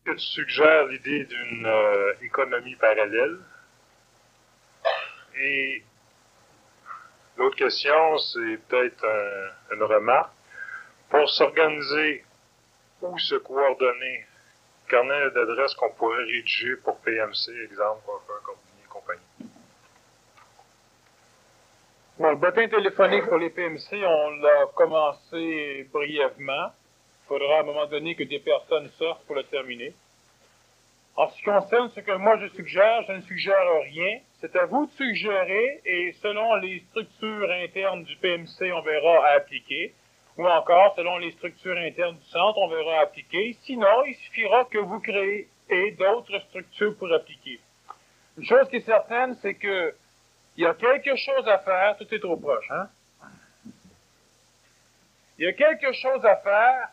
que tu suggères l'idée d'une économie parallèle? Et l'autre question, c'est peut-être une remarque. Pour s'organiser ou se coordonner, carnet d'adresse qu'on pourrait rédiger pour PMC, exemple, coiffeur, combini et compagnie. Bon, le bottin téléphonique pour les PMC, on l'a commencé brièvement. Il faudra à un moment donné que des personnes sortent pour le terminer. En ce qui concerne ce que moi je ne suggère rien. C'est à vous de suggérer et selon les structures internes du PMC, on verra à appliquer. Ou encore, selon les structures internes du centre, on verra à appliquer. Sinon, il suffira que vous créez d'autres structures pour appliquer. Une chose qui est certaine, c'est que il y a quelque chose à faire. Tout est trop proche, hein? Il y a quelque chose à faire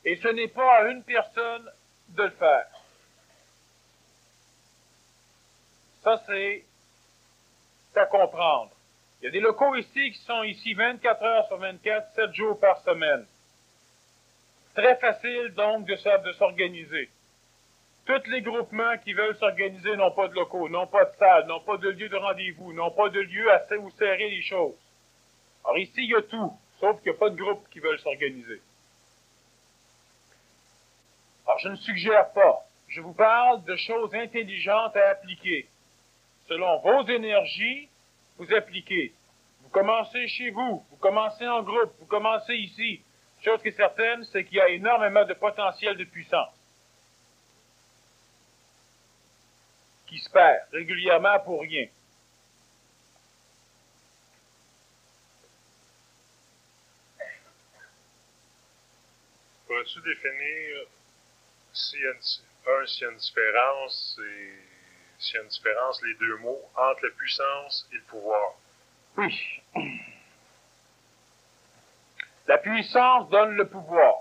et ce n'est pas à une personne de le faire. Ça, c'est à comprendre. Il y a des locaux ici qui sont ici 24 heures sur 24, 7 jours par semaine. Très facile, donc, de s'organiser. Tous les groupements qui veulent s'organiser n'ont pas de locaux, n'ont pas de salle, n'ont pas de lieu de rendez-vous, n'ont pas de lieu où serrer les choses. Alors ici, il y a tout, sauf qu'il n'y a pas de groupe qui veulent s'organiser. Alors, je ne suggère pas. Je vous parle de choses intelligentes à appliquer. Selon vos énergies, vous appliquez. Vous commencez chez vous, vous commencez en groupe, vous commencez ici. Chose qui est certaine, c'est qu'il y a énormément de potentiel de puissance qui se perd régulièrement pour rien. Pourrais-tu définir s'il y a une différence, s'il y a une différence, les deux mots, entre la puissance et le pouvoir? Oui. La puissance donne le pouvoir.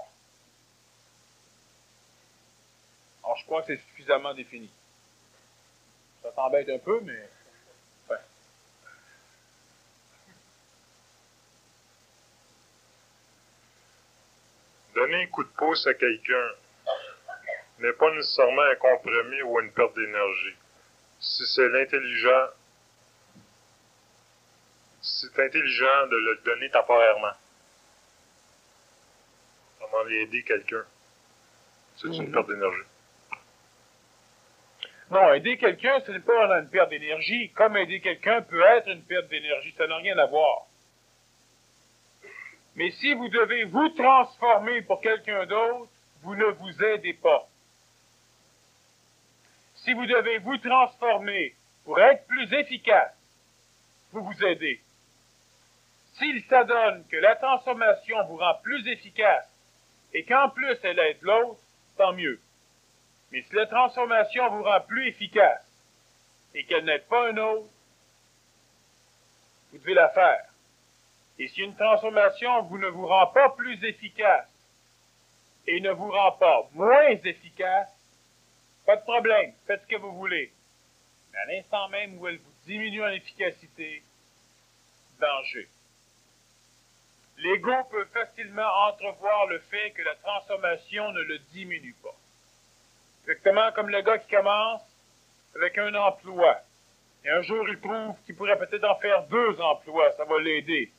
Alors, je crois que c'est suffisamment défini. Ça t'embête un peu, mais... Enfin. Donner un coup de pouce à quelqu'un n'est pas nécessairement un compromis ou une perte d'énergie. Si c'est intelligent de le donner temporairement. Comment aider quelqu'un. C'est une perte d'énergie. Non, aider quelqu'un, ce n'est pas une perte d'énergie. Comme aider quelqu'un peut être une perte d'énergie, ça n'a rien à voir. Mais si vous devez vous transformer pour quelqu'un d'autre, vous ne vous aidez pas. Si vous devez vous transformer pour être plus efficace, vous vous aidez. S'il s'adonne que la transformation vous rend plus efficace et qu'en plus elle aide l'autre, tant mieux. Mais si la transformation vous rend plus efficace et qu'elle n'aide pas un autre, vous devez la faire. Et si une transformation ne vous rend pas plus efficace et ne vous rend pas moins efficace, pas de problème, faites ce que vous voulez. Mais à l'instant même où elle vous diminue en efficacité, danger. L'ego peut facilement entrevoir le fait que la transformation ne le diminue pas. Exactement comme le gars qui commence avec un emploi. Et un jour, il trouve qu'il pourrait peut-être en faire 2 emplois, ça va l'aider.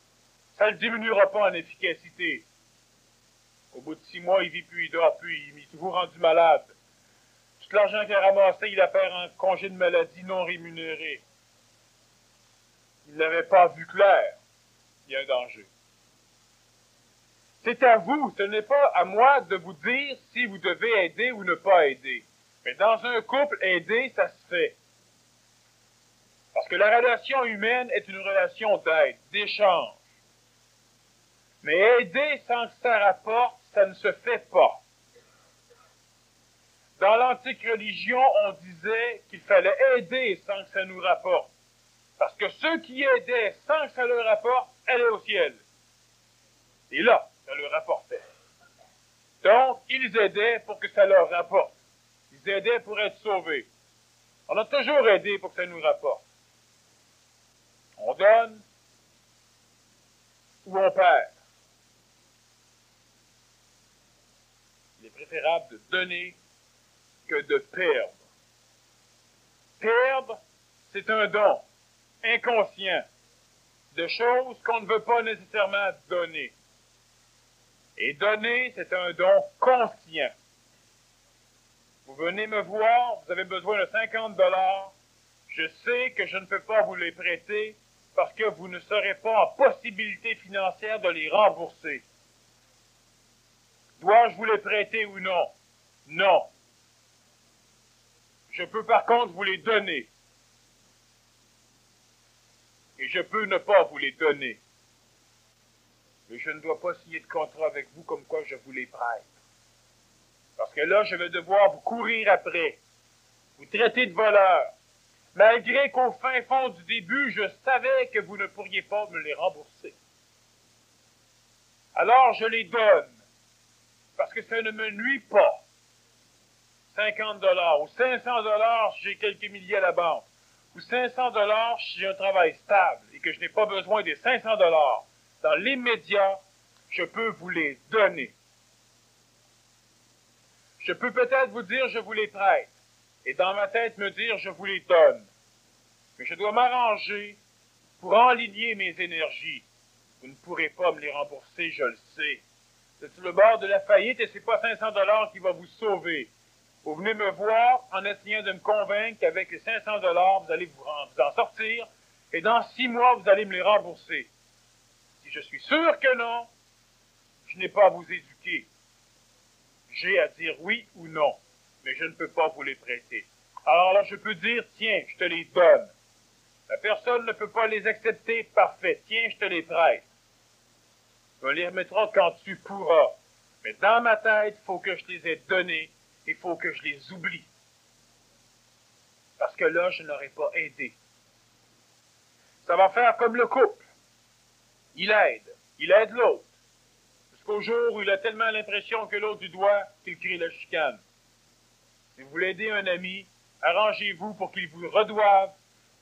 Ça ne le diminuera pas en efficacité. Au bout de 6 mois, il vit plus, il dort plus, il est toujours rendu malade. Tout l'argent qu'il a ramassé, il a perdu en congé de maladie non rémunéré. Il n'avait pas vu clair. Il y a un danger. C'est à vous, ce n'est pas à moi de vous dire si vous devez aider ou ne pas aider. Mais dans un couple, aider, ça se fait. Parce que la relation humaine est une relation d'aide, d'échange. Mais aider sans que ça rapporte, ça ne se fait pas. Dans l'antique religion, on disait qu'il fallait aider sans que ça nous rapporte. Parce que ceux qui aidaient sans que ça leur rapporte, allaient au ciel. Et là, ça leur rapportait. Donc, ils aidaient pour que ça leur rapporte. Ils aidaient pour être sauvés. On a toujours aidé pour que ça nous rapporte. On donne ou on perd. Il est préférable de donner que de perdre. Perdre, c'est un don inconscient de choses qu'on ne veut pas nécessairement donner. Et donner, c'est un don conscient. Vous venez me voir, vous avez besoin de 50 $. Je sais que je ne peux pas vous les prêter parce que vous ne serez pas en possibilité financière de les rembourser. Dois-je vous les prêter ou non? Non. Je peux par contre vous les donner. Et je peux ne pas vous les donner. Mais je ne dois pas signer de contrat avec vous comme quoi je vous les prête. Parce que là, je vais devoir vous courir après, vous traiter de voleur, malgré qu'au fin fond du début, je savais que vous ne pourriez pas me les rembourser. Alors, je les donne, parce que ça ne me nuit pas. 50 $ ou 500 $ si j'ai quelques milliers à la banque, ou 500 $ si j'ai un travail stable et que je n'ai pas besoin des 500 $. Dans l'immédiat, je peux vous les donner. Je peux peut-être vous dire je vous les prête, et dans ma tête me dire je vous les donne. Mais je dois m'arranger pour enligner mes énergies. Vous ne pourrez pas me les rembourser, je le sais. C'est sur le bord de la faillite et c'est pas 500 $ qui va vous sauver. Vous venez me voir en essayant de me convaincre qu'avec les 500 $ vous allez vous en sortir, et dans 6 mois, vous allez me les rembourser. Si je suis sûr que non, je n'ai pas à vous éduquer. J'ai à dire oui ou non, mais je ne peux pas vous les prêter. Alors là, je peux dire, tiens, je te les donne. La personne ne peut pas les accepter, parfait, tiens, je te les prête. Tu me les remettras quand tu pourras. Mais dans ma tête, il faut que je les ai donnés, il faut que je les oublie. Parce que là, je n'aurais pas aidé. Ça va faire comme le couple. Il aide l'autre. Jusqu'au jour où il a tellement l'impression que l'autre du doigt qu'il crie la chicane. Si vous voulez aider un ami, arrangez-vous pour qu'il vous redoive,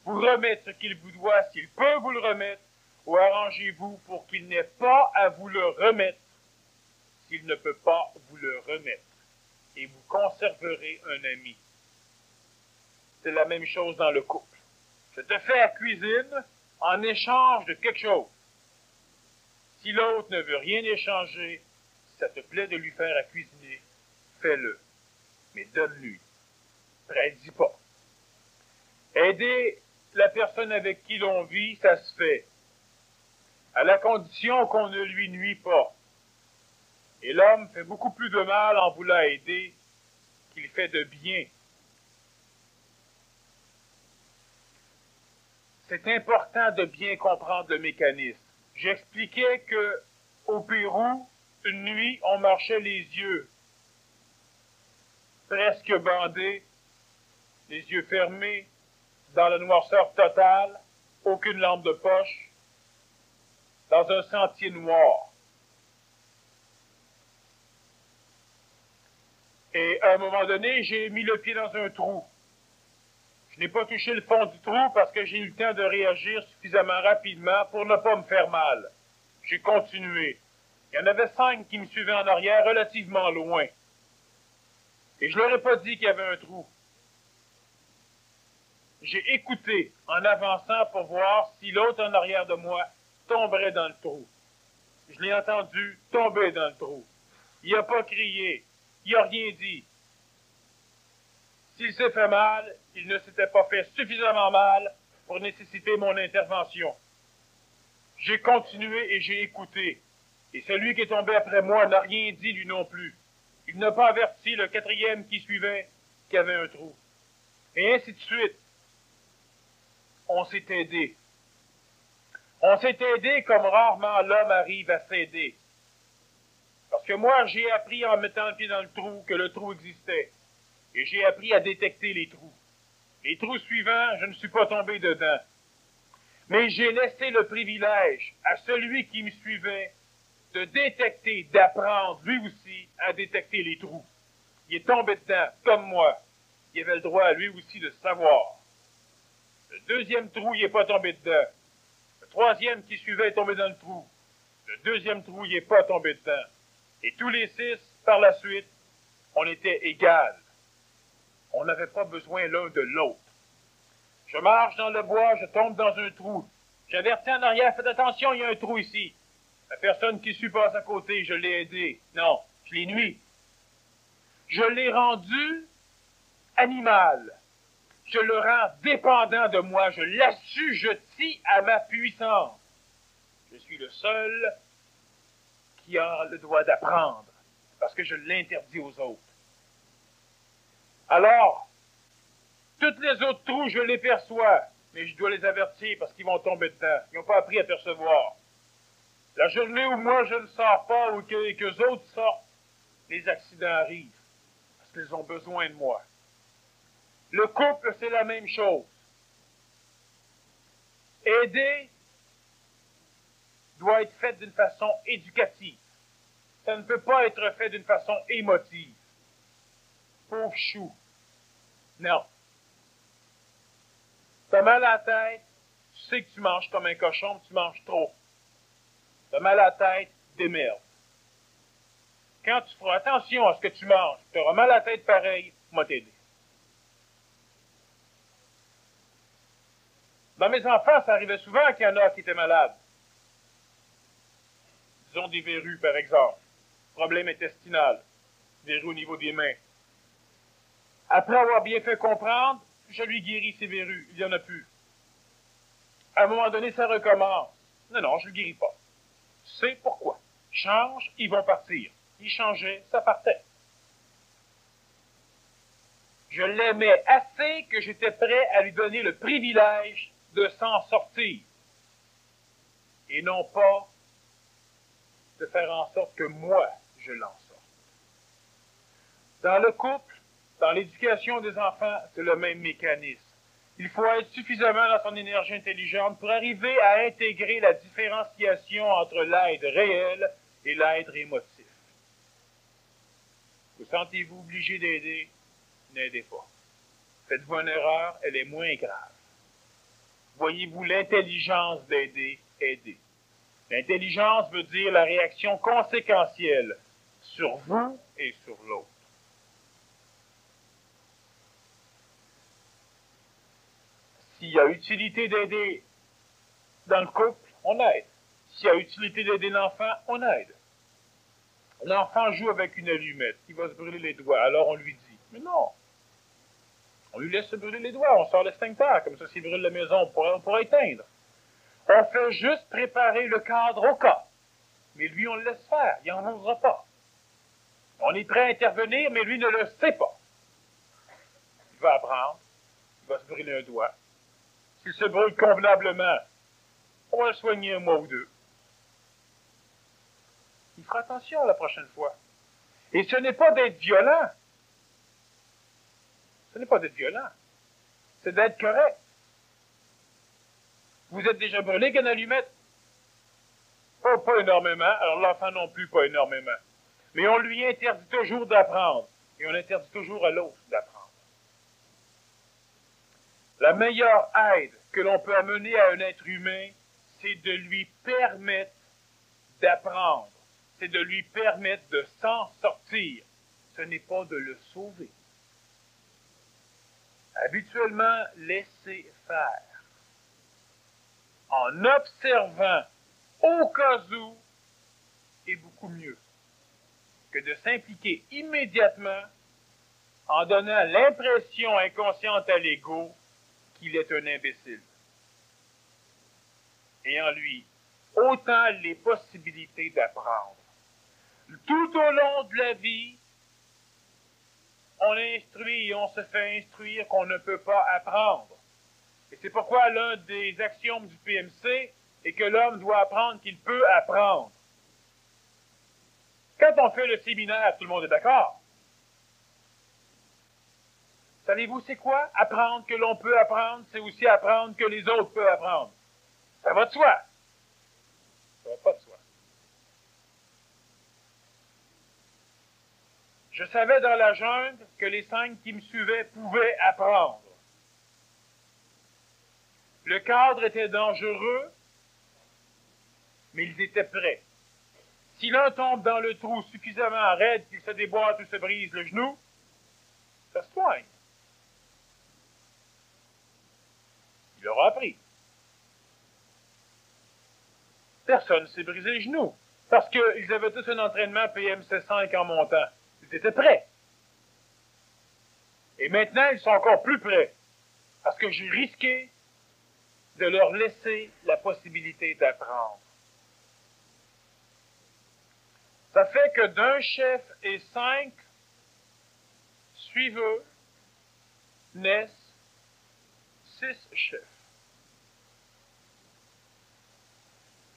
vous remettre ce qu'il vous doit s'il peut vous le remettre, ou arrangez-vous pour qu'il n'ait pas à vous le remettre s'il ne peut pas vous le remettre. Et vous conserverez un ami. C'est la même chose dans le couple. Je te fais la cuisine en échange de quelque chose. Si l'autre ne veut rien échanger, si ça te plaît de lui faire à cuisiner, fais-le. Mais donne-lui. Prête-y pas. Aider la personne avec qui l'on vit, ça se fait. À la condition qu'on ne lui nuit pas. Et l'homme fait beaucoup plus de mal en voulant aider qu'il fait de bien. C'est important de bien comprendre le mécanisme. J'expliquais que au Pérou, une nuit, on marchait les yeux presque bandés, les yeux fermés, dans la noirceur totale, aucune lampe de poche, dans un sentier noir. Et à un moment donné, j'ai mis le pied dans un trou. Je n'ai pas touché le fond du trou parce que j'ai eu le temps de réagir suffisamment rapidement pour ne pas me faire mal. J'ai continué. Il y en avait 5 qui me suivaient en arrière, relativement loin. Et je leur ai pas dit qu'il y avait un trou. J'ai écouté en avançant pour voir si l'autre en arrière de moi tomberait dans le trou. Je l'ai entendu tomber dans le trou. Il n'a pas crié. Il n'a rien dit. S'il s'est fait mal, il ne s'était pas fait suffisamment mal pour nécessiter mon intervention. J'ai continué et j'ai écouté. Et celui qui est tombé après moi n'a rien dit lui non plus. Il n'a pas averti le 4e qui suivait qu'il y avait un trou. Et ainsi de suite. On s'est aidé. On s'est aidé comme rarement l'homme arrive à s'aider. Parce que moi, j'ai appris en mettant le pied dans le trou que le trou existait. Et j'ai appris à détecter les trous. Les trous suivants, je ne suis pas tombé dedans. Mais j'ai laissé le privilège à celui qui me suivait de détecter, d'apprendre lui aussi à détecter les trous. Il est tombé dedans, comme moi. Il avait le droit lui aussi de savoir. Le 2e trou, il n'est pas tombé dedans. Le 3e qui suivait est tombé dans le trou. Le 2e trou, il n'est pas tombé dedans. Et tous les 6, par la suite, On était égales. On n'avait pas besoin l'un de l'autre. Je marche dans le bois, je tombe dans un trou. J'avertis en arrière, faites attention, il y a un trou ici. La personne qui suit passe à côté, je l'ai aidé. Non, je l'ai nuit. Je l'ai rendu animal. Je le rends dépendant de moi. Je l'assujettis à ma puissance. Je suis le seul qui a le droit d'apprendre, parce que je l'interdis aux autres. Alors, toutes les autres trous, je les perçois, mais je dois les avertir parce qu'ils vont tomber dedans. Ils n'ont pas appris à percevoir. La journée où moi je ne sors pas ou que les autres sortent, les accidents arrivent, parce qu'ils ont besoin de moi. Le couple, c'est la même chose. Aider doit être fait d'une façon éducative. Ça ne peut pas être fait d'une façon émotive. Pauvre chou. Non. T'as mal à la tête, tu sais que tu manges comme un cochon, tu manges trop. T'as mal à la tête, démerde. Quand tu feras attention à ce que tu manges, tu auras mal à la tête pareil, moi t'aider. Dans mes enfants, ça arrivait souvent qu'il y en a qui étaient malades. Disons des verrues, par exemple. Problème intestinal. Verrues au niveau des mains. Après avoir bien fait comprendre, je lui guéris ses verrues. Il n'y en a plus. À un moment donné, ça recommence. Non, je ne le guéris pas. Tu sais pourquoi. Change, ils vont partir. Il changeait, ça partait. Je l'aimais assez que j'étais prêt à lui donner le privilège de s'en sortir. Et non pas de faire en sorte que moi, je l'en sorte. Dans le couple, dans l'éducation des enfants, c'est le même mécanisme. Il faut être suffisamment dans son énergie intelligente pour arriver à intégrer la différenciation entre l'aide réelle et l'aide émotif. Vous sentez-vous obligé d'aider? N'aidez pas. Faites-vous une erreur, elle est moins grave. Voyez-vous l'intelligence d'aider? Aider. L'intelligence veut dire la réaction conséquentielle sur vous et sur l'autre. S'il y a utilité d'aider dans le couple, on aide. S'il y a utilité d'aider l'enfant, on aide. L'enfant joue avec une allumette, il va se brûler les doigts, alors on lui dit, mais non, on lui laisse se brûler les doigts, on sort l'extincteur, comme ça s'il brûle la maison, on pourra éteindre. On fait juste préparer le cadre au cas, mais lui on le laisse faire, il n'en osera pas. On est prêt à intervenir, mais lui ne le sait pas. Il va apprendre, il va se brûler un doigt. S'il se brûle convenablement, on va le soigner un mois ou deux. Il fera attention la prochaine fois. Et ce n'est pas d'être violent. Ce n'est pas d'être violent. C'est d'être correct. Vous êtes déjà brûlé qu'une allumette? Pas énormément. Alors l'enfant non plus, pas énormément. Mais on lui interdit toujours d'apprendre. Et on interdit toujours à l'autre d'apprendre. La meilleure aide que l'on peut amener à un être humain, c'est de lui permettre d'apprendre. C'est de lui permettre de s'en sortir. Ce n'est pas de le sauver. Habituellement, laisser faire. En observant au cas où est beaucoup mieux que de s'impliquer immédiatement en donnant l'impression inconsciente à l'ego qu'il est un imbécile. Et en lui, autant les possibilités d'apprendre. Tout au long de la vie, on instruit et on se fait instruire qu'on ne peut pas apprendre. Et c'est pourquoi l'un des axiomes du PMC est que l'homme doit apprendre qu'il peut apprendre. Quand on fait le séminaire, tout le monde est d'accord. Savez-vous c'est quoi? Apprendre que l'on peut apprendre, c'est aussi apprendre que les autres peuvent apprendre. Ça va de soi. Ça va pas de soi. Je savais dans la jungle que les 5 qui me suivaient pouvaient apprendre. Le cadre était dangereux, mais ils étaient prêts. Si l'un tombe dans le trou suffisamment raide qu'il se déboîte ou se brise le genou, ça se soigne. Il aura appris. Personne ne s'est brisé les genoux, parce qu'ils avaient tous un entraînement PMC5 en montant. Ils étaient prêts. Et maintenant, ils sont encore plus prêts, parce que j'ai risqué de leur laisser la possibilité d'apprendre. Ça fait que d'un chef et 5 suiveux naissent 6 chefs.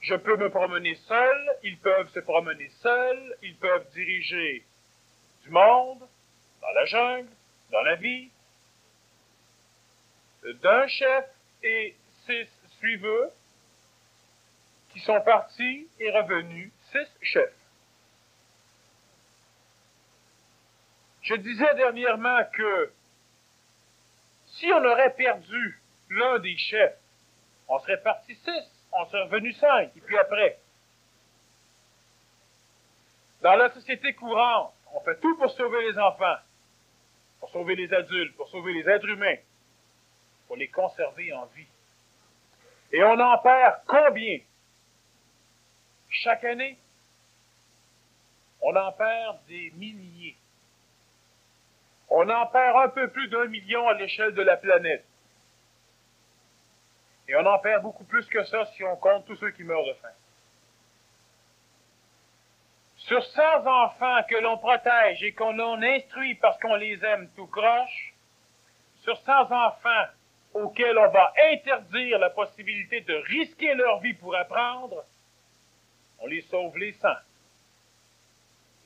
Je peux me promener seul, ils peuvent se promener seuls, ils peuvent diriger du monde, dans la jungle, dans la vie. D'un chef et 6 suiveux qui sont partis et revenus 6 chefs. Je disais dernièrement que si on aurait perdu l'un des chefs, on serait parti 6, on serait revenu 5, et puis après. Dans la société courante, on fait tout pour sauver les enfants, pour sauver les adultes, pour sauver les êtres humains, pour les conserver en vie. Et on en perd combien? Chaque année, on en perd des milliers. On en perd un peu plus d'1 million à l'échelle de la planète. Et on en perd beaucoup plus que ça si on compte tous ceux qui meurent de faim. Sur 100 enfants que l'on protège et qu'on instruit parce qu'on les aime tout croche, sur 100 enfants auxquels on va interdire la possibilité de risquer leur vie pour apprendre, on les sauve les 100.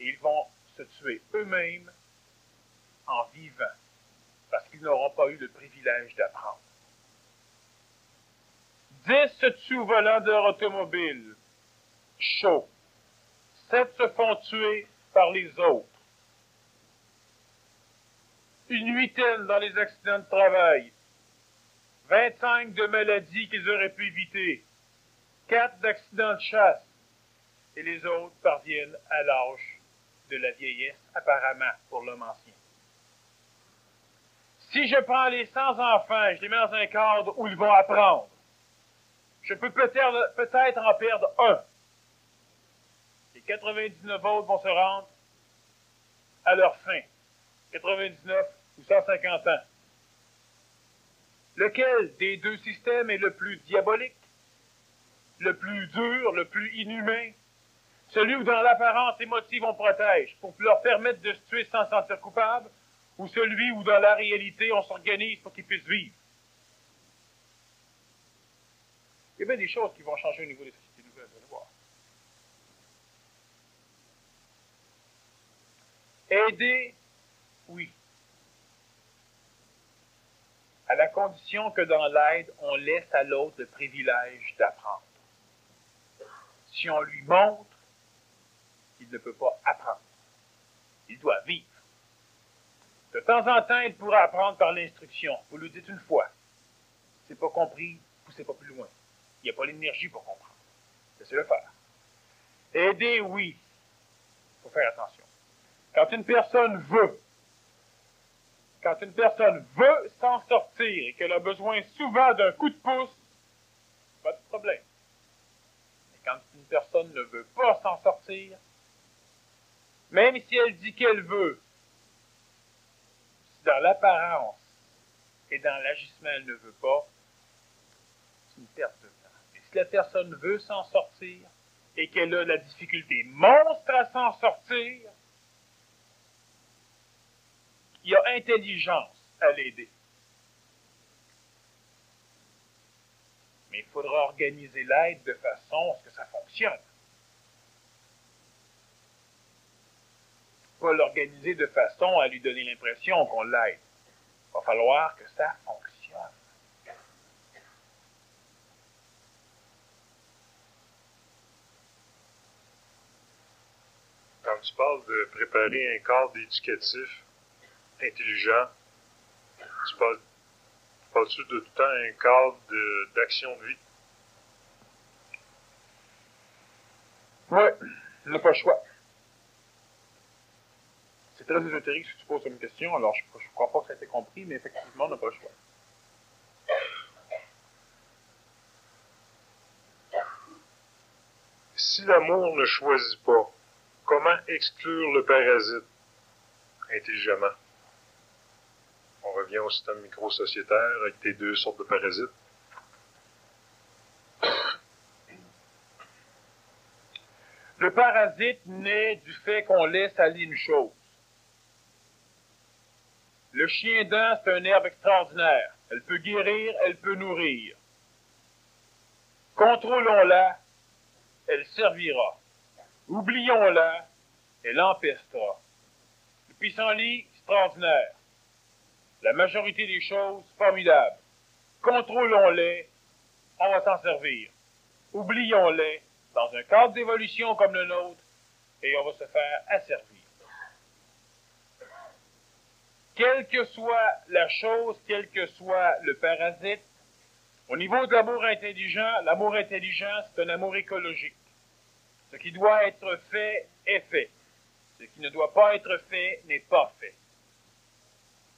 Et ils vont se tuer eux-mêmes en vivant, parce qu'ils n'auront pas eu le privilège d'apprendre. 10 se tuent au volant de leur automobile, chaud. 7 se font tuer par les autres. Une 8aine dans les accidents de travail. 25 de maladies qu'ils auraient pu éviter. 4 d'accidents de chasse. Et les autres parviennent à l'âge de la vieillesse, apparemment, pour l'homme ancien. Si je prends les 100 enfants et je les mets dans un cadre où ils vont apprendre, je peux peut-être en perdre un. Les 99 autres vont se rendre à leur fin. 99 ou 150 ans. Lequel des deux systèmes est le plus diabolique, le plus dur, le plus inhumain? Celui où dans l'apparence émotive on protège pour leur permettre de se tuer sans se sentir coupable, ou celui où dans la réalité on s'organise pour qu'ils puissent vivre? Il y a bien des choses qui vont changer au niveau des sociétés nouvelles, vous allez voir. Aider, oui. À la condition que dans l'aide, on laisse à l'autre le privilège d'apprendre. Si on lui montre qu'il ne peut pas apprendre, il doit vivre. De temps en temps, il pourra apprendre par l'instruction. Vous le dites une fois. C'est pas compris, poussez pas plus loin. Il n'y a pas l'énergie pour comprendre. Laissez-le faire. Aider, oui. Il faut faire attention. Quand une personne veut s'en sortir et qu'elle a besoin souvent d'un coup de pouce, pas de problème. Mais quand une personne ne veut pas s'en sortir, même si elle dit qu'elle veut, si dans l'apparence et dans l'agissement elle ne veut pas, c'est une perte de temps. Et si la personne veut s'en sortir et qu'elle a la difficulté monstre à s'en sortir, il y a intelligence à l'aider. Mais il faudra organiser l'aide de façon à ce que ça fonctionne. Pas l'organiser de façon à lui donner l'impression qu'on l'aide. Il va falloir que ça fonctionne. Quand tu parles de préparer un cadre éducatif intelligent, parles-tu de tout le temps un cadre d'action de vie? Oui. On n'a pas le choix. C'est très ésotérique si tu poses une question, alors je ne crois pas que ça a été compris, mais effectivement, on n'a pas le choix. Si l'amour ne choisit pas, comment exclure le parasite intelligemment? On revient au système micro-sociétaire avec tes deux sortes de parasites. Le parasite naît du fait qu'on laisse aller une chose. Le chien dent, c'est un herbe extraordinaire. Elle peut guérir, elle peut nourrir. Contrôlons-la, elle servira. Oublions-la, elle empestera. Le pissenlit, extraordinaire. La majorité des choses, formidables. Contrôlons-les, on va s'en servir. Oublions-les, dans un cadre d'évolution comme le nôtre, et on va se faire asservir. Quelle que soit la chose, quel que soit le parasite, au niveau de l'amour intelligent, c'est un amour écologique. Ce qui doit être fait est fait. Ce qui ne doit pas être fait n'est pas fait.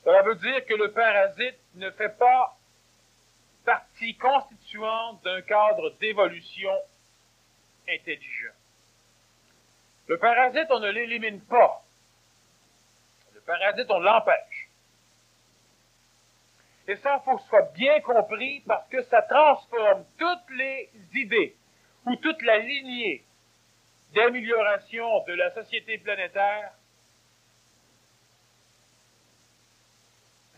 Cela veut dire que le parasite ne fait pas partie constituante d'un cadre d'évolution intelligent. Le parasite, on ne l'élimine pas. Le parasite, on l'empêche. Et ça, il faut que ce soit bien compris parce que ça transforme toutes les idées ou toute la lignée d'amélioration de la société planétaire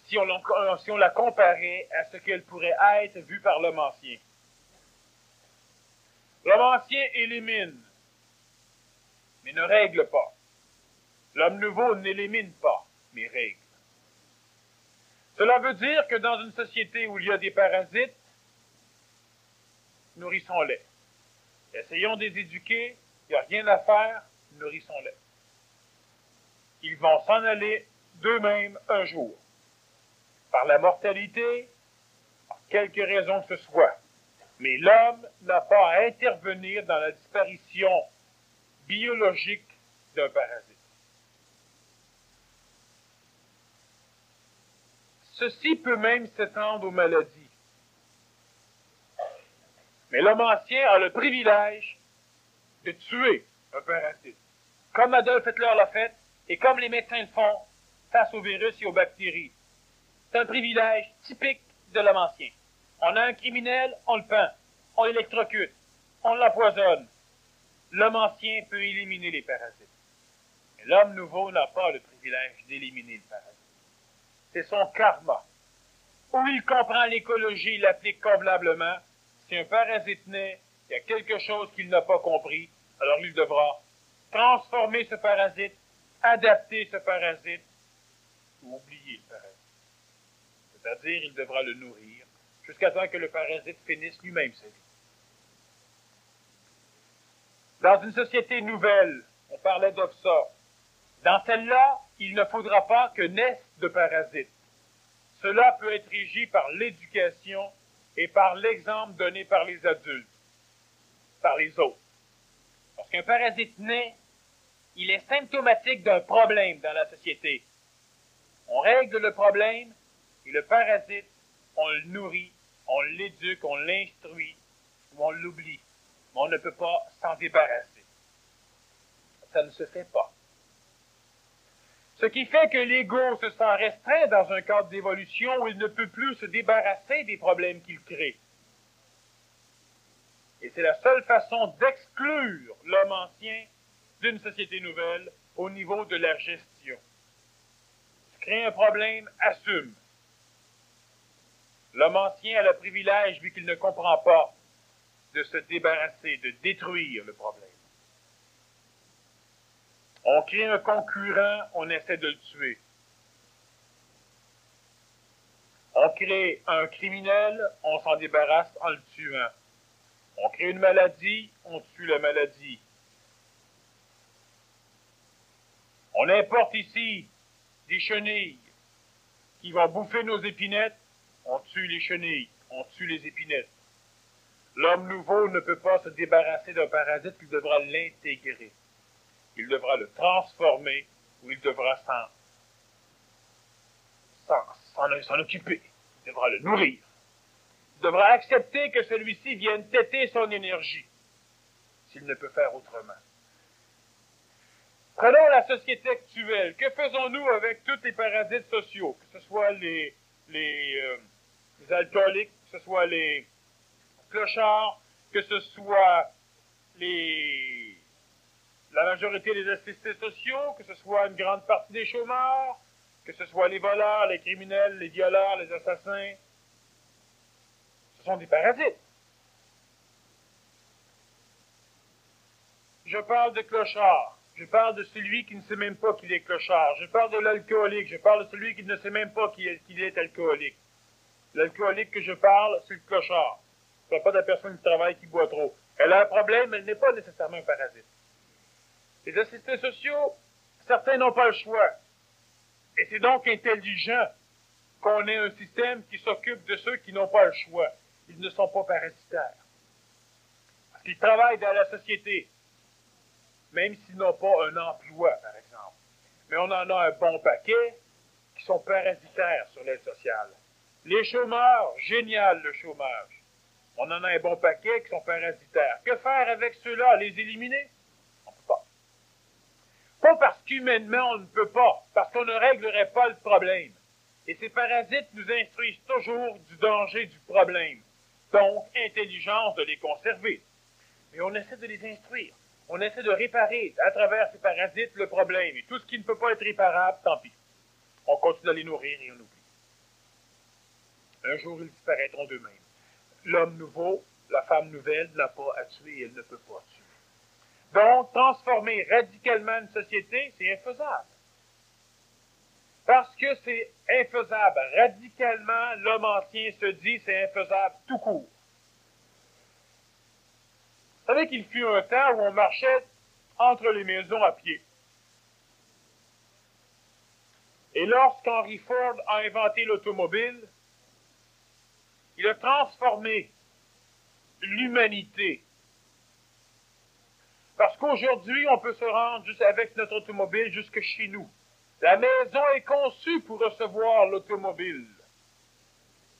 si on la comparait à ce qu'elle pourrait être vue par l'homme ancien. L'homme ancien élimine, mais ne règle pas. L'homme nouveau n'élimine pas, mais règle. Cela veut dire que dans une société où il y a des parasites, nourrissons-les. Essayons de les éduquer, il n'y a rien à faire, nourrissons-les. Ils vont s'en aller d'eux-mêmes un jour. Par la mortalité, par quelque raison que ce soit. Mais l'homme n'a pas à intervenir dans la disparition biologique d'un parasite. Ceci peut même s'étendre aux maladies. Mais l'homme ancien a le privilège de tuer un parasite. Comme Adolf Hitler l'a fait, et comme les médecins le font face aux virus et aux bactéries. C'est un privilège typique de l'homme ancien. On a un criminel, on le peint, on l'électrocute, on l'empoisonne. L'homme ancien peut éliminer les parasites. Mais l'homme nouveau n'a pas le privilège d'éliminer le parasite. C'est son karma. Où il comprend l'écologie, il l'applique convenablement. Si un parasite naît, il y a quelque chose qu'il n'a pas compris, alors il devra transformer ce parasite, adapter ce parasite, ou oublier le parasite. C'est-à-dire, il devra le nourrir, jusqu'à temps que le parasite finisse lui-même sa vie. Dans une société nouvelle, on parlait de ça. Dans celle-là, il ne faudra pas que naissent de parasites. Cela peut être régi par l'éducation et par l'exemple donné par les adultes, par les autres. Lorsqu'un parasite naît, il est symptomatique d'un problème dans la société. On règle le problème et le parasite, on le nourrit, on l'éduque, on l'instruit ou on l'oublie. Mais on ne peut pas s'en débarrasser. Ça ne se fait pas. Ce qui fait que l'ego se sent restreint dans un cadre d'évolution où il ne peut plus se débarrasser des problèmes qu'il crée. Et c'est la seule façon d'exclure l'homme ancien d'une société nouvelle au niveau de la gestion. Tu crées un problème, assume. L'homme ancien a le privilège, vu qu'il ne comprend pas, de se débarrasser, de détruire le problème. On crée un concurrent, on essaie de le tuer. On crée un criminel, on s'en débarrasse en le tuant. On crée une maladie, on tue la maladie. On importe ici des chenilles qui vont bouffer nos épinettes, on tue les chenilles, on tue les épinettes. L'homme nouveau ne peut pas se débarrasser d'un parasite, il devra l'intégrer. il devra le transformer ou il devra s'en occuper. Il devra le nourrir. Il devra accepter que celui-ci vienne têter son énergie, s'il ne peut faire autrement. Prenons la société actuelle. Que faisons-nous avec tous les parasites sociaux, que ce soit les alcooliques, que ce soit les clochards, que ce soit la majorité des assistés sociaux, que ce soit une grande partie des chômeurs, que ce soit les voleurs, les criminels, les violeurs, les assassins. Ce sont des parasites. Je parle de clochard. Je parle de celui qui ne sait même pas qu'il est clochard. Je parle de l'alcoolique. Je parle de celui qui ne sait même pas qu'il est alcoolique. L'alcoolique que je parle, c'est le clochard. Je ne parle pas de la personne qui travaille, qui boit trop. Elle a un problème, elle n'est pas nécessairement un parasite. Les assistants sociaux, certains n'ont pas le choix. Et c'est donc intelligent qu'on ait un système qui s'occupe de ceux qui n'ont pas le choix. Ils ne sont pas parasitaires. Parce qu'ils travaillent dans la société, même s'ils n'ont pas un emploi, par exemple. Mais on en a un bon paquet qui sont parasitaires sur l'aide sociale. Les chômeurs, génial le chômage. On en a un bon paquet qui sont parasitaires. Que faire avec ceux-là? Les éliminer? On ne peut pas. Pas parce qu'humainement on ne peut pas, parce qu'on ne réglerait pas le problème. Et ces parasites nous instruisent toujours du danger du problème. Donc, intelligence de les conserver. Mais on essaie de les instruire. On essaie de réparer à travers ces parasites le problème. Et tout ce qui ne peut pas être réparable, tant pis. On continue à les nourrir et on oublie. Un jour, ils disparaîtront d'eux-mêmes. L'homme nouveau, la femme nouvelle n'a pas à tuer, elle ne peut pas tuer. Donc, transformer radicalement une société, c'est infaisable. Parce que c'est infaisable. Radicalement, l'homme ancien se dit c'est infaisable tout court. Vous savez qu'il fut un temps où on marchait entre les maisons à pied. Et lorsqu'Henry Ford a inventé l'automobile, il a transformé l'humanité. Parce qu'aujourd'hui, on peut se rendre juste avec notre automobile jusque chez nous. La maison est conçue pour recevoir l'automobile.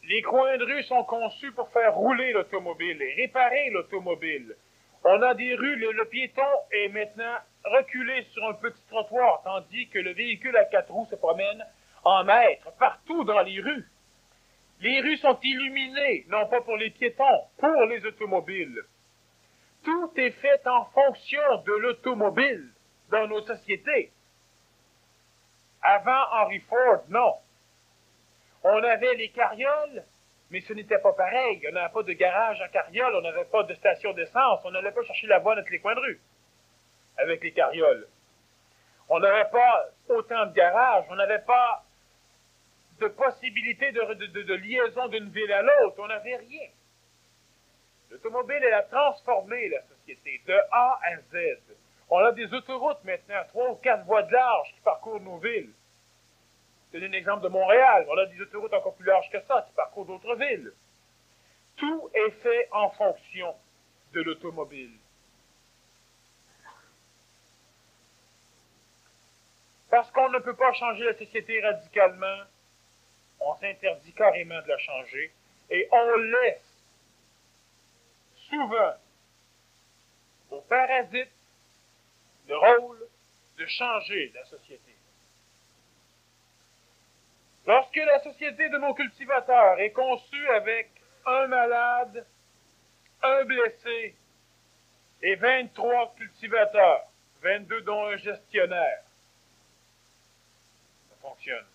Les coins de rue sont conçus pour faire rouler l'automobile et réparer l'automobile. On a des rues, le piéton est maintenant reculé sur un petit trottoir, tandis que le véhicule à 4 roues se promène en maître partout dans les rues. Les rues sont illuminées, non pas pour les piétons, pour les automobiles. Tout est fait en fonction de l'automobile dans nos sociétés. Avant Henry Ford, non. On avait les carrioles, mais ce n'était pas pareil. On n'avait pas de garage en carriole, on n'avait pas de station d'essence, on n'allait pas chercher la bonne entre les coins de rue avec les carrioles. On n'avait pas autant de garages, on n'avait pas de possibilité de liaison d'une ville à l'autre, on n'avait rien. L'automobile, elle a transformé la société de A à Z. On a des autoroutes maintenant, 3 ou 4 voies de large qui parcourent nos villes. Je donne un exemple de Montréal. On a des autoroutes encore plus larges que ça qui parcourent d'autres villes. Tout est fait en fonction de l'automobile. Parce qu'on ne peut pas changer la société radicalement, on s'interdit carrément de la changer et on laisse souvent aux parasites le rôle de changer la société. Lorsque la société de nos cultivateurs est conçue avec un malade, un blessé et 23 cultivateurs, 22 dont un gestionnaire, ça fonctionne.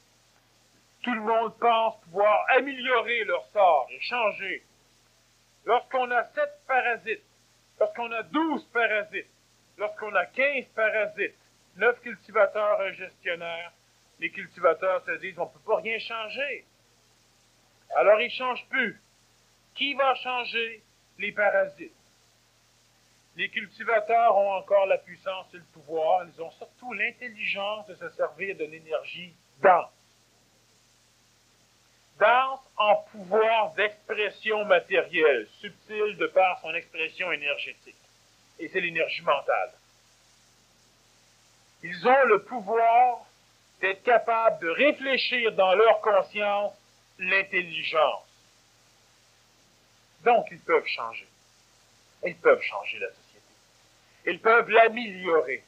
Tout le monde pense pouvoir améliorer leur sort et changer. Lorsqu'on a 7 parasites, lorsqu'on a 12 parasites, lorsqu'on a 15 parasites, 9 cultivateurs, un gestionnaire, les cultivateurs se disent on ne peut pas rien changer. Alors ils ne changent plus. Qui va changer? Les parasites. Les cultivateurs ont encore la puissance et le pouvoir. Ils ont surtout l'intelligence de se servir de l'énergie dense. Dense en pouvoir d'expression matérielle, subtile de par son expression énergétique. Et c'est l'énergie mentale. Ils ont le pouvoir d'être capables de réfléchir dans leur conscience l'intelligence. Donc, ils peuvent changer. Ils peuvent changer la société. Ils peuvent l'améliorer.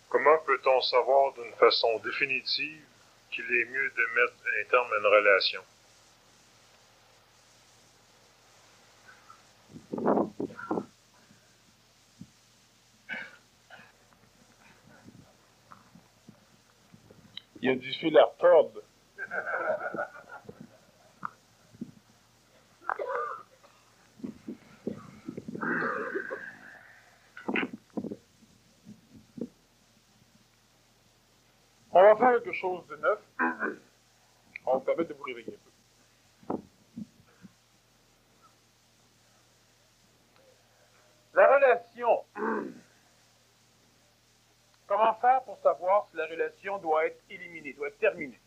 Comment peut-on savoir d'une façon définitive qu'il est mieux de mettre un terme à une relation? Il y a du fil à retordre. On va faire quelque chose de neuf. On va vous permettre de vous réveiller un peu. La relation. Comment faire pour savoir si la relation doit être éliminée, doit être terminée?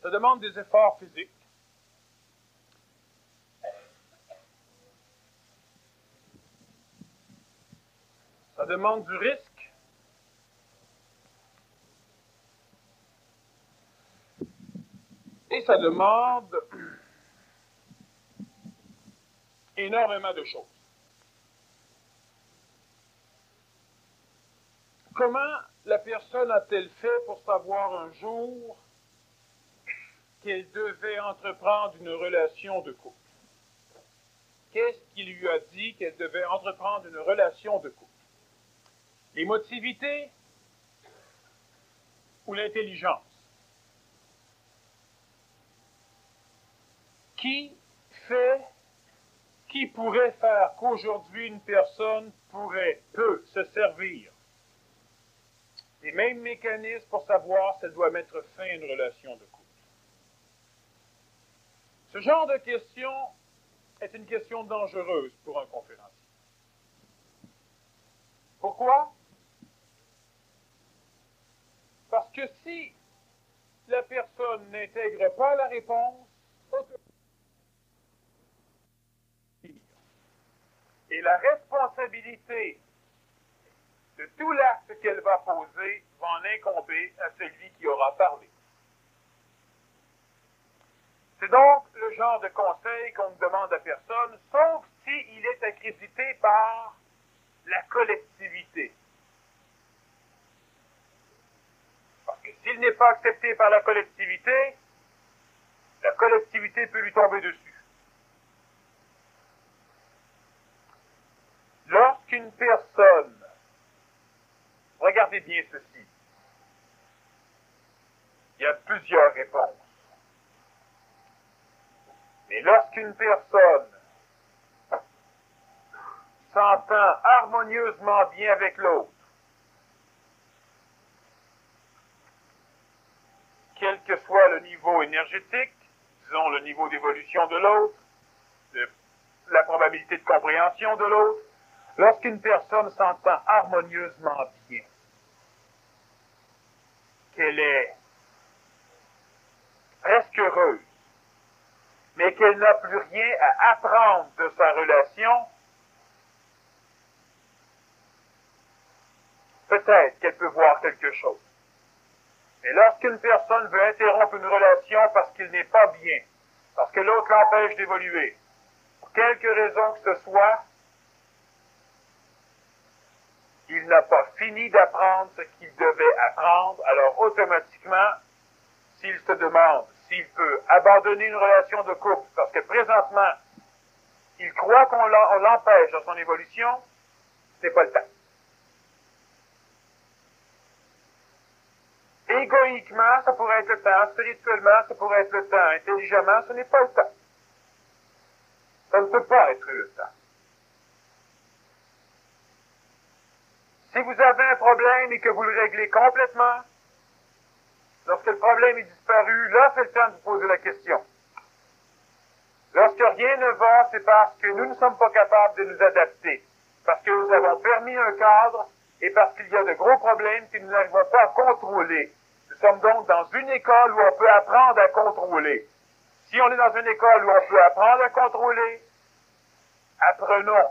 Ça demande des efforts physiques. Ça demande du risque. Et ça demande énormément de choses. Comment la personne a-t-elle fait pour savoir un jour qu'elle devait entreprendre une relation de couple? Qu'est-ce qui lui a dit qu'elle devait entreprendre une relation de couple? L'émotivité ou l'intelligence? Qui pourrait faire qu'aujourd'hui une personne peut se servir des mêmes mécanismes pour savoir si elle doit mettre fin à une relation de couple? Ce genre de question est une question dangereuse pour un conférencier. Pourquoi? Parce que si la personne n'intègre pas la réponse, et la responsabilité de tout l'acte qu'elle va poser va en incomber à celui qui aura parlé. C'est donc le genre de conseil qu'on ne demande à personne, sauf s'il est accrédité par la collectivité. Parce que s'il n'est pas accepté par la collectivité peut lui tomber dessus. Lorsqu'une personne, regardez bien ceci, il y a plusieurs réponses. Mais lorsqu'une personne s'entend harmonieusement bien avec l'autre, quel que soit le niveau énergétique, disons le niveau d'évolution de l'autre, la probabilité de compréhension de l'autre, lorsqu'une personne s'entend harmonieusement bien, qu'elle est presque heureuse, mais qu'elle n'a plus rien à apprendre de sa relation, peut-être qu'elle peut voir quelque chose. Mais lorsqu'une personne veut interrompre une relation parce qu'il n'est pas bien, parce que l'autre l'empêche d'évoluer, pour quelque raison que ce soit, il n'a pas fini d'apprendre ce qu'il devait apprendre, alors automatiquement, s'il se demande s'il peut abandonner une relation de couple, parce que présentement, il croit qu'on l'empêche dans son évolution, c'est pas le temps. Égoïquement, ça pourrait être le temps. Spirituellement, ça pourrait être le temps. Intelligemment, ce n'est pas le temps. Ça ne peut pas être le temps. Si vous avez un problème et que vous le réglez complètement, lorsque le problème est disparu, là, c'est le temps de vous poser la question. Lorsque rien ne va, c'est parce que nous ne sommes pas capables de nous adapter, parce que nous avons permis un cadre et parce qu'il y a de gros problèmes que nous n'arrivons pas à contrôler. Nous sommes donc dans une école où on peut apprendre à contrôler. Si on est dans une école où on peut apprendre à contrôler, apprenons,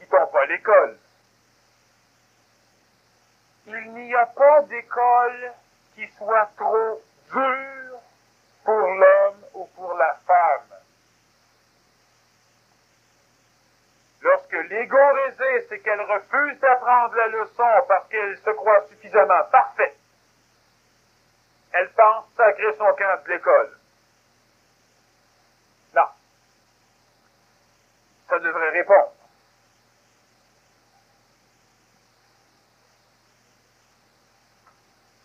quittons pas l'école. Il n'y a pas d'école qui soit trop dure pour l'homme ou pour la femme. Lorsque l'ego résiste et qu'elle refuse d'apprendre la leçon parce qu'elle se croit suffisamment parfaite, elle pense sacrer son camp de l'école. Non. Ça devrait répondre.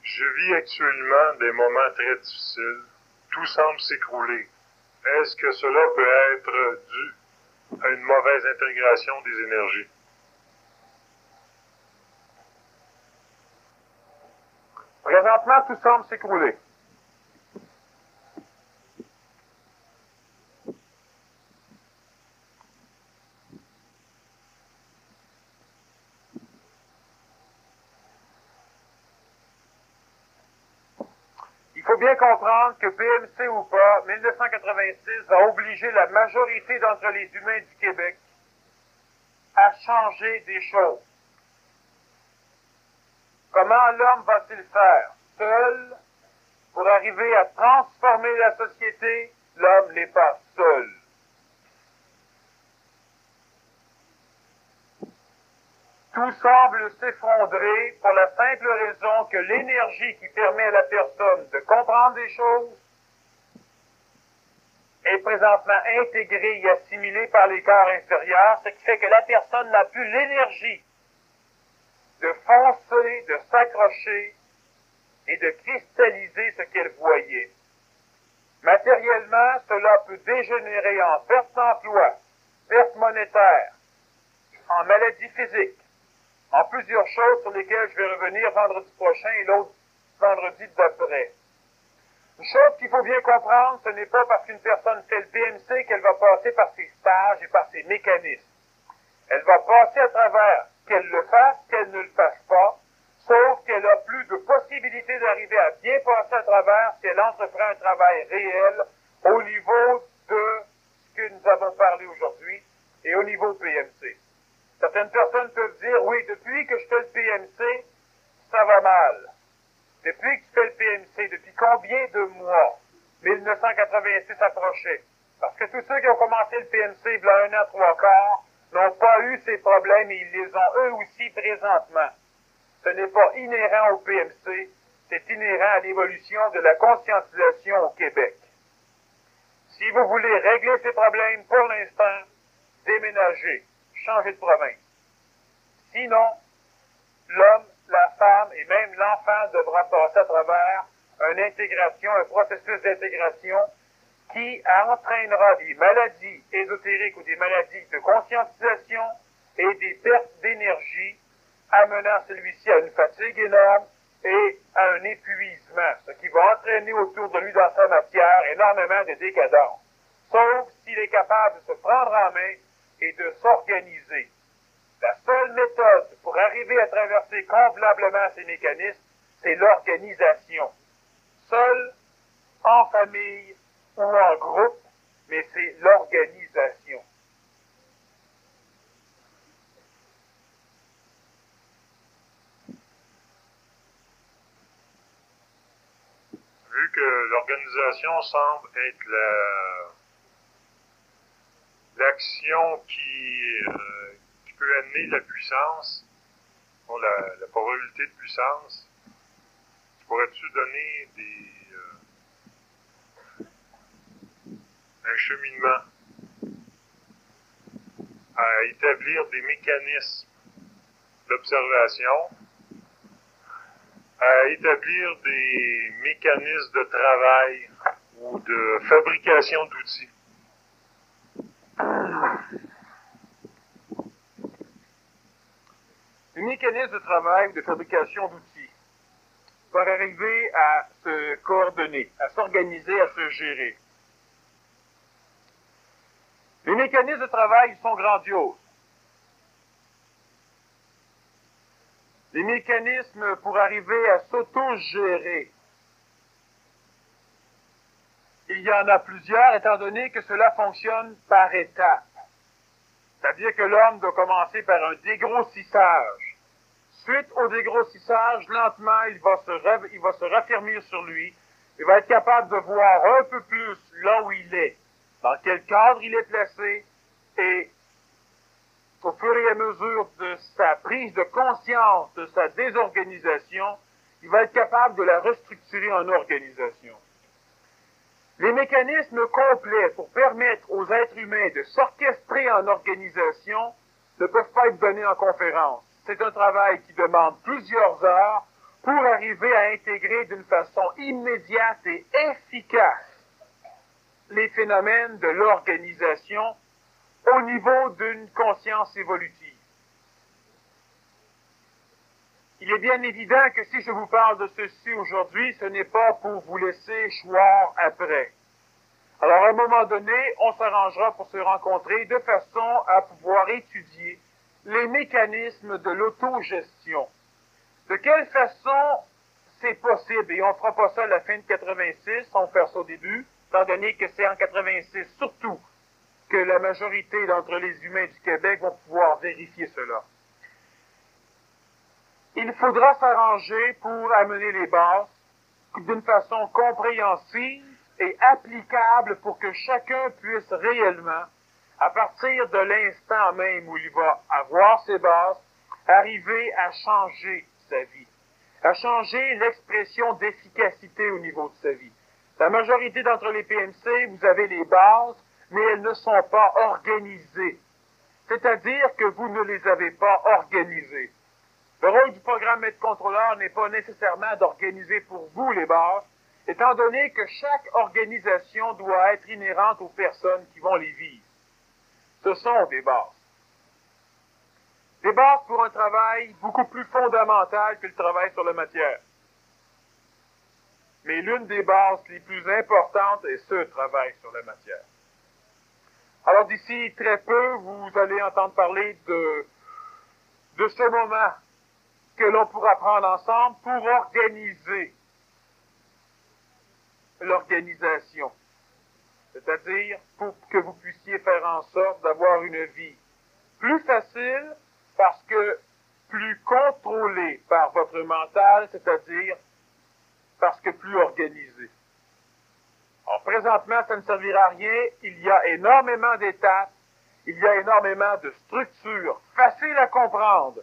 Je vis actuellement des moments très difficiles. Tout semble s'écrouler. Est-ce que cela peut être dû à une mauvaise intégration des énergies? Présentement, tout semble s'écrouler. Il faut bien comprendre que PMC ou pas, 1986 va obliger la majorité d'entre les humains du Québec à changer des choses. Comment l'homme va-t-il faire? Seul? Pour arriver à transformer la société, l'homme n'est pas seul. Tout semble s'effondrer pour la simple raison que l'énergie qui permet à la personne de comprendre des choses est présentement intégrée et assimilée par les corps inférieurs, ce qui fait que la personne n'a plus l'énergie de foncer, de s'accrocher et de cristalliser ce qu'elle voyait. Matériellement, cela peut dégénérer en perte d'emploi, perte monétaire, en maladie physique, en plusieurs choses sur lesquelles je vais revenir vendredi prochain et l'autre vendredi d'après. Une chose qu'il faut bien comprendre, ce n'est pas parce qu'une personne fait le PMC qu'elle va passer par ses stages et par ses mécanismes. Elle va passer à travers, qu'elle le fasse, qu'elle ne le fasse pas, sauf qu'elle a plus de possibilités d'arriver à bien passer à travers si elle entreprend un travail réel au niveau de ce que nous avons parlé aujourd'hui et au niveau PMC. Certaines personnes peuvent dire, oui, depuis que je fais le PMC, ça va mal. Depuis que tu fais le PMC, depuis combien de mois 1986 approchait? Parce que tous ceux qui ont commencé le PMC il y a 1 an, 3 quarts, n'ont pas eu ces problèmes et ils les ont eux aussi présentement. Ce n'est pas inhérent au PMC, c'est inhérent à l'évolution de la conscientisation au Québec. Si vous voulez régler ces problèmes pour l'instant, déménagez, changez de province. Sinon, l'homme, la femme et même l'enfant devra passer à travers une intégration, un processus d'intégration qui entraînera des maladies ésotériques ou des maladies de conscientisation et des pertes d'énergie, amenant celui-ci à une fatigue énorme et à un épuisement, ce qui va entraîner autour de lui dans sa matière énormément de décadence. Sauf s'il est capable de se prendre en main et de s'organiser. La seule méthode pour arriver à traverser convenablement ces mécanismes, c'est l'organisation. Seul, en famille ou en groupe, mais c'est l'organisation. Vu que l'organisation semble être l'action qui peut amener la puissance, bon, la probabilité de puissance, pourrais-tu donner un cheminement à établir des mécanismes d'observation, à établir des mécanismes de travail ou de fabrication d'outils? Les mécanismes de travail ou de fabrication d'outils pour arriver à se coordonner, à s'organiser, à se gérer. Les mécanismes de travail sont grandioses. Les mécanismes pour arriver à s'auto-gérer. Il y en a plusieurs, étant donné que cela fonctionne par étapes. C'est-à-dire que l'homme doit commencer par un dégrossissage. Suite au dégrossissage, lentement, il va se raffermir sur lui. Il va être capable de voir un peu plus là où il est, dans quel cadre il est placé, et au fur et à mesure de sa prise de conscience de sa désorganisation, il va être capable de la restructurer en organisation. Les mécanismes complets pour permettre aux êtres humains de s'orchestrer en organisation ne peuvent pas être donnés en conférence. C'est un travail qui demande plusieurs heures pour arriver à intégrer d'une façon immédiate et efficace les phénomènes de l'organisation au niveau d'une conscience évolutive. Il est bien évident que si je vous parle de ceci aujourd'hui, ce n'est pas pour vous laisser choir après. Alors, à un moment donné, on s'arrangera pour se rencontrer de façon à pouvoir étudier les mécanismes de l'autogestion. De quelle façon c'est possible, et on ne fera pas ça à la fin de 86, on va faire ça au début, étant donné que c'est en 86 surtout que la majorité d'entre les humains du Québec vont pouvoir vérifier cela. Il faudra s'arranger pour amener les bases d'une façon compréhensive et applicable pour que chacun puisse réellement, à partir de l'instant même où il va avoir ses bases, arriver à changer sa vie, à changer l'expression d'efficacité au niveau de sa vie. La majorité d'entre les PMC, vous avez les bases, mais elles ne sont pas organisées. C'est-à-dire que vous ne les avez pas organisées. Le rôle du programme Maître Contrôleur n'est pas nécessairement d'organiser pour vous les bases, étant donné que chaque organisation doit être inhérente aux personnes qui vont les vivre. Ce sont des bases. Des bases pour un travail beaucoup plus fondamental que le travail sur la matière. Mais l'une des bases les plus importantes est ce travail sur la matière. Alors d'ici très peu, vous allez entendre parler de ce moment que l'on pourra prendre ensemble pour organiser l'organisation. C'est-à-dire pour que vous puissiez faire en sorte d'avoir une vie plus facile parce que plus contrôlée par votre mental, c'est-à-dire parce que plus organisée. Alors présentement, ça ne servira à rien. Il y a énormément d'étapes, il y a énormément de structures faciles à comprendre,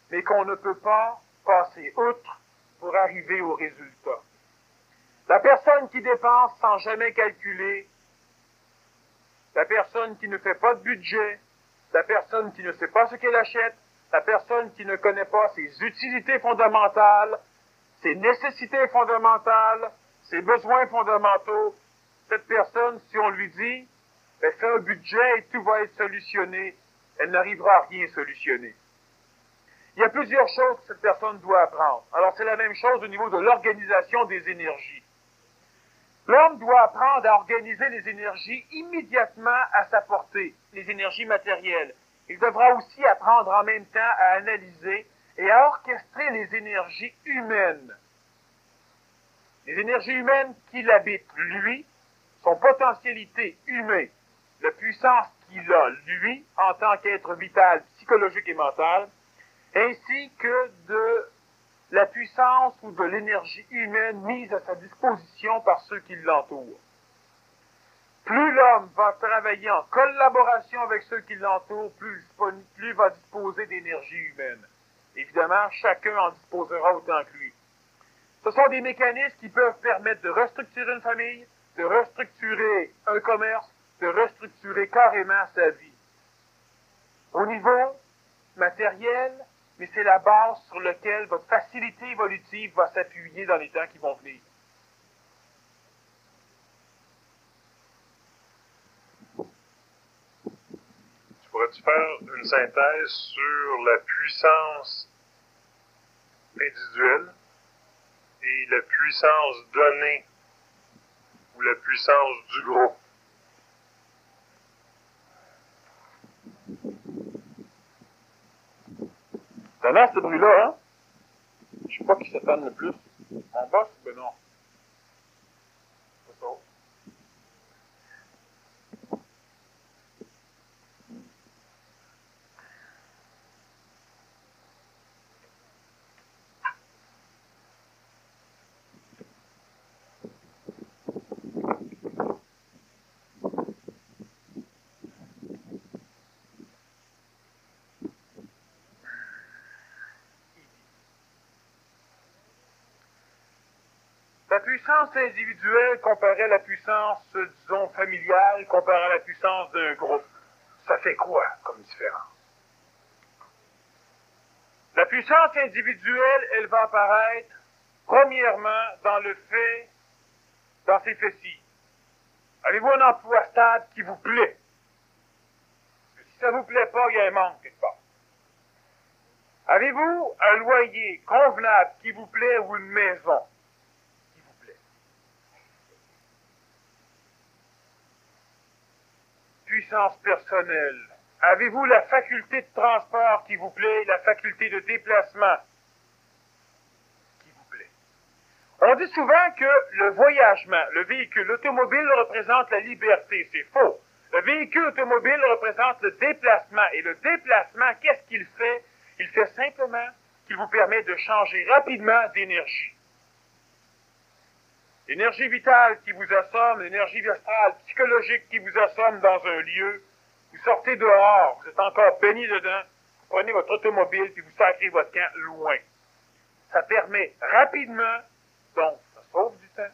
mais qu'on ne peut pas passer outre pour arriver au résultat. La personne qui dépense sans jamais calculer, la personne qui ne fait pas de budget, la personne qui ne sait pas ce qu'elle achète, la personne qui ne connaît pas ses utilités fondamentales, ses nécessités fondamentales, ses besoins fondamentaux, cette personne, si on lui dit, fais un budget et tout va être solutionné, elle n'arrivera à rien solutionner. Il y a plusieurs choses que cette personne doit apprendre. Alors c'est la même chose au niveau de l'organisation des énergies. L'homme doit apprendre à organiser les énergies immédiatement à sa portée, les énergies matérielles. Il devra aussi apprendre en même temps à analyser et à orchestrer les énergies humaines. Les énergies humaines qui l'habitent, lui, son potentialité humaine, la puissance qu'il a, lui, en tant qu'être vital, psychologique et mental, ainsi que de la puissance ou de l'énergie humaine mise à sa disposition par ceux qui l'entourent. Plus l'homme va travailler en collaboration avec ceux qui l'entourent, plus il va disposer d'énergie humaine. Évidemment, chacun en disposera autant que lui. Ce sont des mécanismes qui peuvent permettre de restructurer une famille, de restructurer un commerce, de restructurer carrément sa vie. Au niveau matériel, mais c'est la base sur laquelle votre facilité évolutive va s'appuyer dans les temps qui vont venir. Pourrais-tu faire une synthèse sur la puissance individuelle et la puissance donnée ou la puissance du groupe? Donnant ce bruit-là, hein? Je sais pas qui s'étonne le plus. Mon boss? Ben non. C'est ça. puissance individuelle comparée à la puissance, disons, familiale, comparée à la puissance d'un groupe, ça fait quoi comme différence? La puissance individuelle, elle va apparaître, premièrement, dans ces faits-ci. Avez-vous un emploi stable qui vous plaît? Parce que si ça ne vous plaît pas, il y a un manque quelque part. Avez-vous un loyer convenable qui vous plaît ou une maison qui vous plaît? Puissance personnelle. Avez-vous la faculté de transport qui vous plaît, la faculté de déplacement qui vous plaît? On dit souvent que le voyagement, le véhicule automobile représente la liberté. C'est faux. Le véhicule automobile représente le déplacement. Et le déplacement, qu'est-ce qu'il fait? Il fait simplement qu'il vous permet de changer rapidement d'énergie. L'énergie vitale qui vous assomme, l'énergie vitale psychologique qui vous assomme dans un lieu, vous sortez dehors, vous êtes encore baigné dedans, vous prenez votre automobile puis vous sacrez votre camp loin. Ça permet rapidement, donc ça sauve du temps,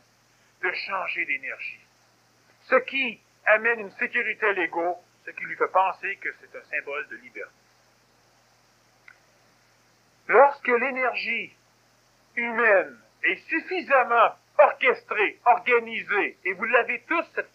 de changer d'énergie. Ce qui amène une sécurité à l'ego, ce qui lui fait penser que c'est un symbole de liberté. Lorsque l'énergie humaine est suffisamment orchestrée, organisée, et vous l'avez tous, cette